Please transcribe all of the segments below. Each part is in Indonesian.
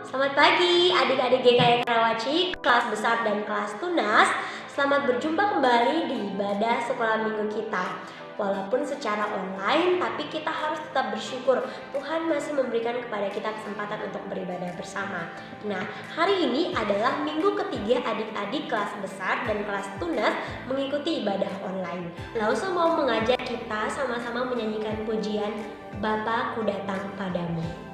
Selamat pagi adik-adik GKI Karawaci, kelas besar dan kelas tunas. Selamat berjumpa kembali di ibadah sekolah minggu kita. Walaupun secara online, tapi kita harus tetap bersyukur Tuhan masih memberikan kepada kita kesempatan untuk beribadah bersama. Nah, hari ini adalah minggu ketiga adik-adik kelas besar dan kelas tunas mengikuti ibadah online. Lalu saya mau mengajak kita sama-sama menyanyikan pujian Bapa Ku Datang Padamu.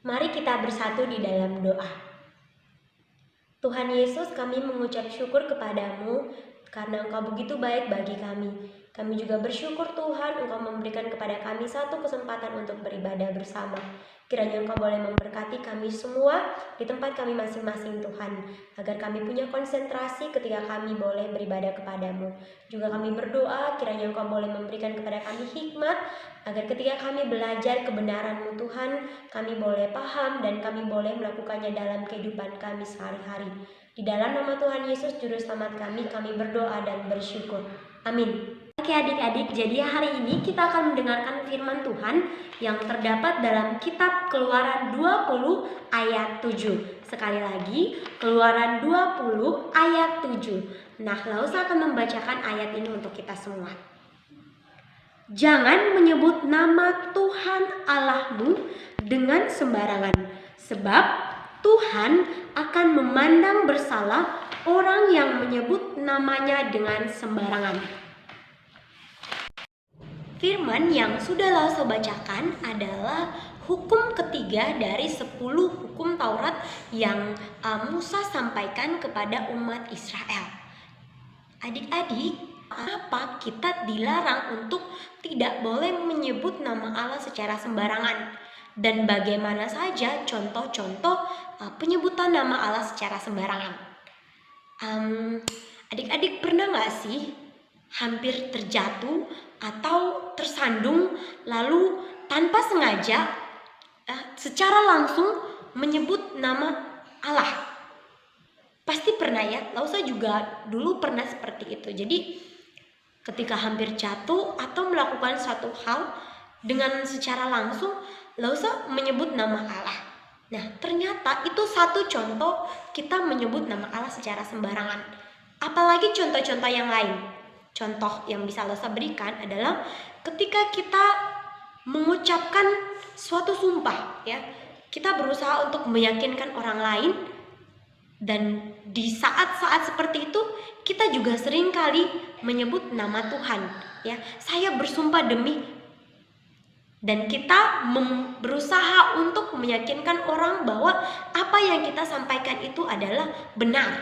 Mari kita bersatu di dalam doa. Tuhan Yesus, kami mengucap syukur kepadamu karena Engkau begitu baik bagi kami. Kami juga bersyukur Tuhan, Engkau memberikan kepada kami satu kesempatan untuk beribadah bersama. Kiranya Engkau boleh memberkati kami semua di tempat kami masing-masing Tuhan, agar kami punya konsentrasi ketika kami boleh beribadah kepadamu. Juga kami berdoa kiranya Engkau boleh memberikan kepada kami hikmat, agar ketika kami belajar kebenaran-Mu Tuhan, kami boleh paham dan kami boleh melakukannya dalam kehidupan kami sehari-hari. Di dalam nama Tuhan Yesus Juru Selamat kami berdoa dan bersyukur. Amin. Oke adik-adik, jadi hari ini kita akan mendengarkan firman Tuhan yang terdapat dalam kitab Keluaran 20 ayat 7. Sekali lagi, Keluaran 20 ayat 7. Nah, Lausa akan membacakan ayat ini untuk kita semua. Jangan menyebut nama Tuhan Allahmu dengan sembarangan, sebab Tuhan akan memandang bersalah orang yang menyebut namanya dengan sembarangan. Firman yang sudah Lausa bacakan adalah hukum ketiga dari 10 hukum Taurat yang Musa sampaikan kepada umat Israel. Adik-adik, apa kita dilarang untuk tidak boleh menyebut nama Allah secara sembarangan? Dan bagaimana saja contoh-contoh penyebutan nama Allah secara sembarangan? Adik-adik pernah gak sih hampir terjatuh atau tersandung lalu tanpa sengaja secara langsung menyebut nama Allah? Pasti pernah ya, Lausa juga dulu pernah seperti itu. Jadi ketika hampir jatuh atau melakukan suatu hal dengan secara langsung, Lausa menyebut nama Allah. Nah, ternyata itu satu contoh kita menyebut nama Allah secara sembarangan. Apalagi contoh-contoh yang lain. Contoh yang bisa Lausa berikan adalah ketika kita mengucapkan suatu sumpah, ya. Kita berusaha untuk meyakinkan orang lain, dan di saat-saat seperti itu kita juga sering kali menyebut nama Tuhan, ya. Saya bersumpah demi, dan kita berusaha untuk meyakinkan orang bahwa apa yang kita sampaikan itu adalah benar,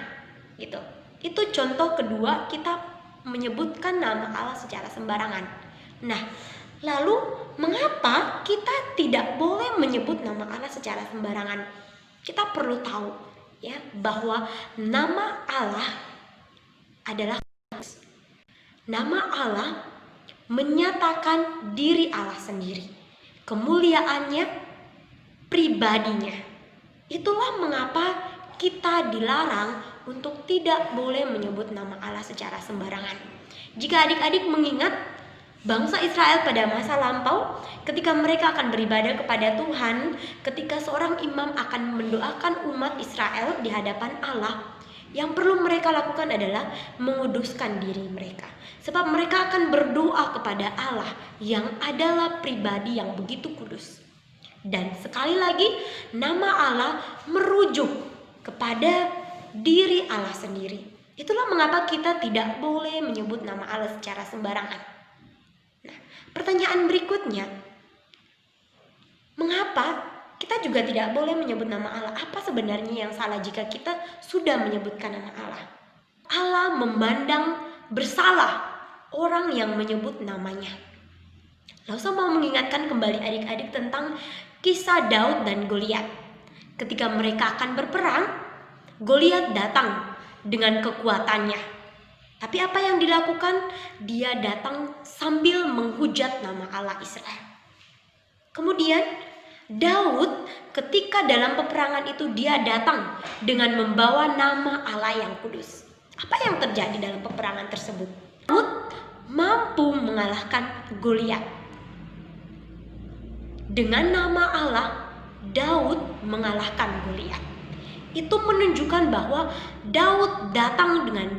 gitu. Itu contoh kedua kita menyebutkan nama Allah secara sembarangan. Nah, lalu mengapa kita tidak boleh menyebut nama Allah secara sembarangan? Kita perlu tahu, ya, bahwa nama Allah adalah nama Allah menyatakan diri Allah sendiri, kemuliaannya, pribadinya. Itulah mengapa kita dilarang untuk tidak boleh menyebut nama Allah secara sembarangan. Jika adik-adik mengingat Bangsa Israel pada masa lampau, ketika mereka akan beribadah kepada Tuhan, ketika seorang imam akan mendoakan umat Israel di hadapan Allah, yang perlu mereka lakukan adalah menguduskan diri mereka. Sebab mereka akan berdoa kepada Allah yang adalah pribadi yang begitu kudus. Dan sekali lagi, nama Allah merujuk kepada diri Allah sendiri. Itulah mengapa kita tidak boleh menyebut nama Allah secara sembarangan. Nah, pertanyaan berikutnya, mengapa kita juga tidak boleh menyebut nama Allah? Apa sebenarnya yang salah jika kita sudah menyebutkan nama Allah? Allah memandang bersalah orang yang menyebut namanya. Lalu saya mau mengingatkan kembali adik-adik tentang kisah Daud dan Goliat. Ketika mereka akan berperang, Goliat datang dengan kekuatannya. Tapi apa yang dilakukan? Dia datang sambil menghujat nama Allah Israel. Kemudian Daud ketika dalam peperangan itu dia datang dengan membawa nama Allah yang kudus. Apa yang terjadi dalam peperangan tersebut? Daud mampu mengalahkan Goliat. Dengan nama Allah, Daud mengalahkan Goliat. Itu menunjukkan bahwa Daud datang dengan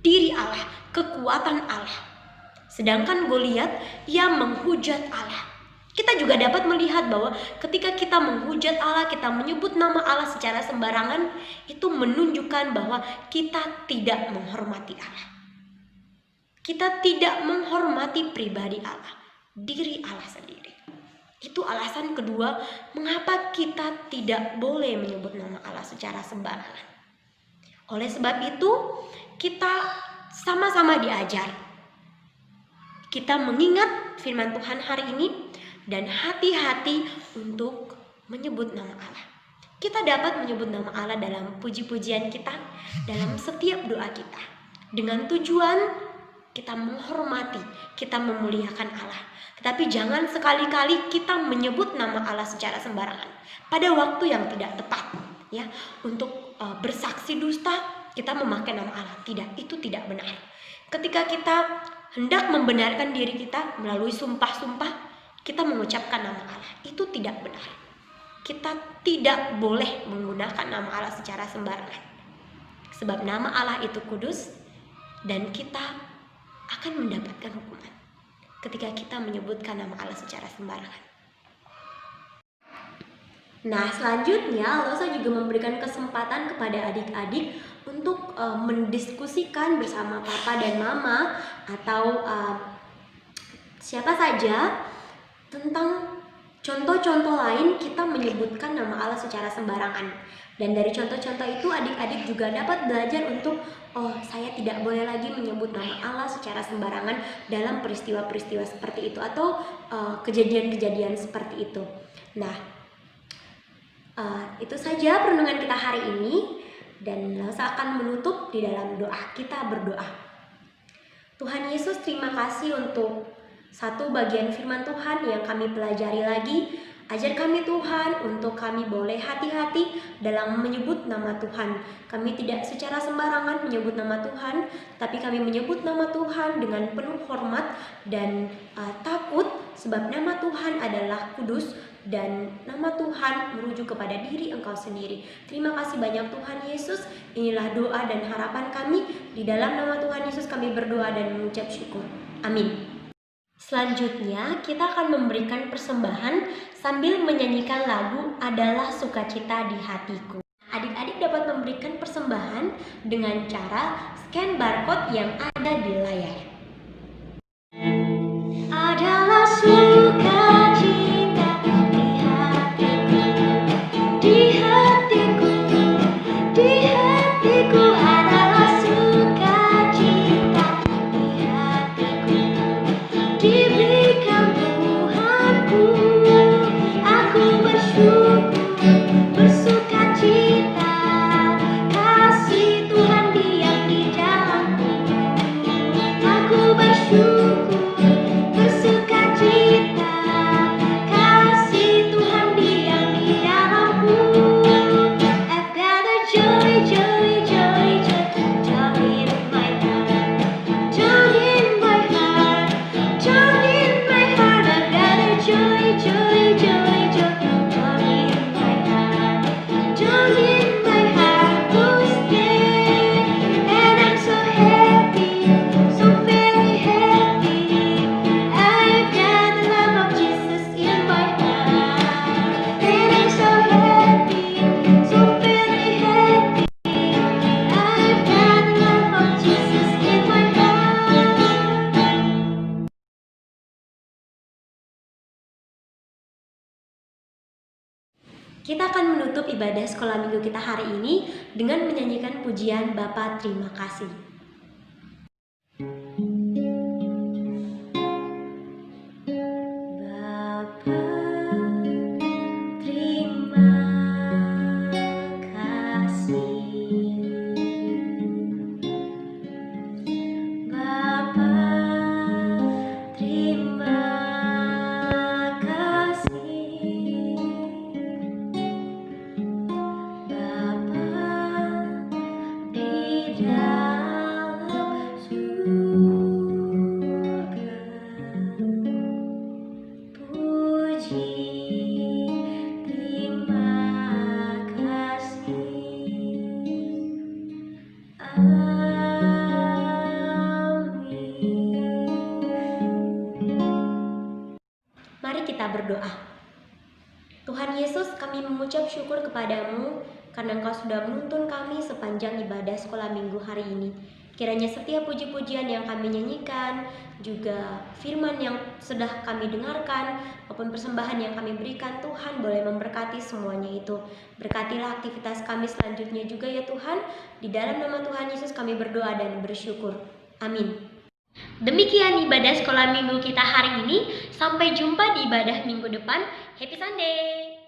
diri Allah, kekuatan Allah. Sedangkan Goliat ia menghujat Allah. Kita juga dapat melihat bahwa ketika kita menghujat Allah, kita menyebut nama Allah secara sembarangan, itu menunjukkan bahwa kita tidak menghormati Allah. Kita tidak menghormati pribadi Allah, diri Allah sendiri. Itu alasan kedua mengapa kita tidak boleh menyebut nama Allah secara sembarangan. Oleh sebab itu, kita sama-sama diajar. Kita mengingat firman Tuhan hari ini dan hati-hati untuk menyebut nama Allah. Kita dapat menyebut nama Allah dalam puji-pujian kita, dalam setiap doa kita. Dengan tujuan kita menghormati, kita memuliakan Allah. Tetapi jangan sekali-kali kita menyebut nama Allah secara sembarangan pada waktu yang tidak tepat, ya. Untuk bersaksi dusta kita memakai nama Allah. Tidak, itu tidak benar. Ketika kita hendak membenarkan diri kita melalui sumpah-sumpah, kita mengucapkan nama Allah. Itu tidak benar. Kita tidak boleh menggunakan nama Allah secara sembarangan. Sebab nama Allah itu kudus dan kita akan mendapatkan hukuman ketika kita menyebutkan nama Allah secara sembarangan. Nah, selanjutnya Losa juga memberikan kesempatan kepada adik-adik untuk mendiskusikan bersama papa dan mama atau siapa saja tentang contoh-contoh lain kita menyebutkan nama Allah secara sembarangan. Dan dari contoh-contoh itu adik-adik juga dapat belajar untuk saya tidak boleh lagi menyebut nama Allah secara sembarangan dalam peristiwa-peristiwa seperti itu atau kejadian-kejadian seperti itu. Nah, itu saja perenungan kita hari ini, dan Losa akan menutup di dalam doa. Kita berdoa. Tuhan Yesus, terima kasih untuk satu bagian firman Tuhan yang kami pelajari lagi. Ajar kami Tuhan untuk kami boleh hati-hati dalam menyebut nama Tuhan. Kami tidak secara sembarangan menyebut nama Tuhan, tapi kami menyebut nama Tuhan dengan penuh hormat dan takut, sebab nama Tuhan adalah kudus dan nama Tuhan merujuk kepada diri Engkau sendiri. Terima kasih banyak Tuhan Yesus. Inilah doa dan harapan kami. Di dalam nama Tuhan Yesus kami berdoa dan mengucap syukur. Amin. Selanjutnya kita akan memberikan persembahan sambil menyanyikan lagu Adalah Sukacita di Hatiku. Adik-adik dapat memberikan persembahan dengan cara scan barcode yang ada di layar. Adalah sukacita di hatiku, di hatiku, di hatiku adalah sukacita di hatiku. Diberikan Tuhanku, aku bersyukur, bersukacita, kasih Tuhan diam di dalamku. Aku Kita akan menutup ibadah sekolah minggu kita hari ini dengan menyanyikan pujian Bapa terima kasih. Mari kita berdoa. Tuhan Yesus, kami mengucap syukur kepadamu karena Engkau sudah menuntun kami sepanjang ibadah sekolah minggu hari ini. Kiranya setiap puji-pujian yang kami nyanyikan, juga firman yang sudah kami dengarkan, maupun persembahan yang kami berikan, Tuhan boleh memberkati semuanya itu. Berkatilah aktivitas kami selanjutnya juga ya Tuhan. Di dalam nama Tuhan Yesus kami berdoa dan bersyukur. Amin. Demikian ibadah sekolah minggu kita hari ini. Sampai jumpa di ibadah minggu depan. Happy Sunday!